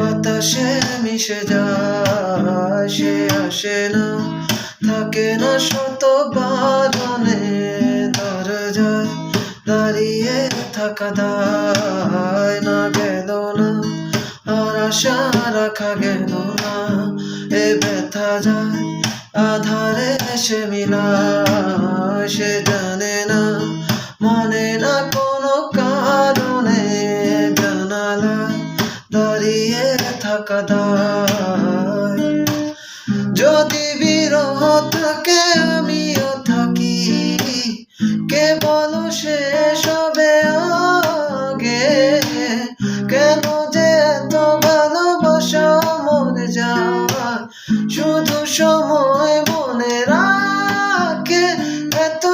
বাতাসে মিশে যায়, সে আসে না, থাকে না শত বারণে, দরজায় দাঁড়িয়ে থাকা দায়, না গেল না আর আশা রাখা গেল না, এ ব্যথা যায় আধারে এসে মিলায়, সে জানে না মানে না কোনো কারণে, জানালায় দাঁড়িয়ে থাকা দায়। যদি বিরহ থাকে আমিও থাকি, কে বলো শেষ হবে আগে, কেন যে এত ভালোবাসা মরে যায়, শুধু সময় মনে রাখে এত